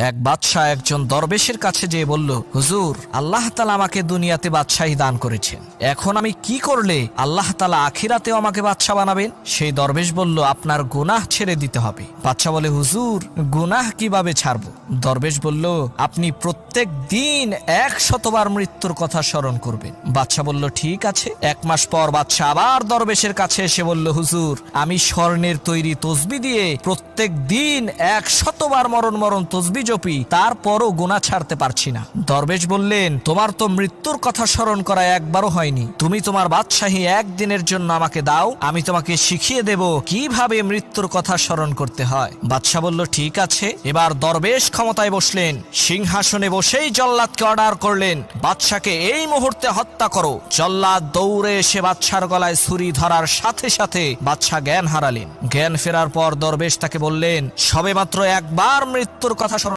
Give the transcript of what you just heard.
এক বাদশাহ একজন দরবেশের কাছে যেয়ে বলল, হুজুর, আল্লাহ তাআলা আমাকে দুনিয়াতে বাদশাহী দান করেছেন, এখন আমি কি করলে আল্লাহ তাআলা আখিরাতেও আমাকে বাদশাহ বানাবেন? সেই দরবেশ বলল, আপনার গুনাহ ছেড়ে দিতে হবে। বাদশাহ বলে, হুজুর, গুনাহ কিভাবে ছাড়বো? দরবেশ বলল, আপনি প্রত্যেক দিন 100 বার মৃত্যুর কথা স্মরণ করবেন। বাদশাহ বলল, ঠিক আছে। 1 মাস পর বাদশাহ আবার দরবেশের কাছে এসে বলল, হুজুর, আমি স্বর্ণের তৈরি তসবিহ দিয়ে প্রত্যেক দিন 100 বার মরণ মরণ তসবিহ জপি, তারপরও গুনাহ ছাড়তে পারছি না। দরবেশ বললেন, তোমার তো মৃত্যুর কথা স্মরণ করা একবারও হয়নি, তুমি তোমার বাদশাহী একদিনের জন্য আমাকে দাও, আমি তোমাকে শিখিয়ে দেব কিভাবে মৃত্যুর কথা স্মরণ করতে হয়। বাদশাহ বলল, ঠিক আছে। এবার দরবেশ ক্ষমতায় বসলেন, সিংহাসনে বসেই জল্লাদকে অর্ডার করলেন, বাদশাকে এই মুহূর্তে হত্যা করো। জল্লাদ দৌড়ে এসে বাদশার গলায় ছুরি ধরার সাথে সাথে বাদশাহ জ্ঞান হারালেন। জ্ঞান ফেরার পর দরবেশ তাকে বললেন, সবেমাত্র একবার মৃত্যুর কথা স্মরণ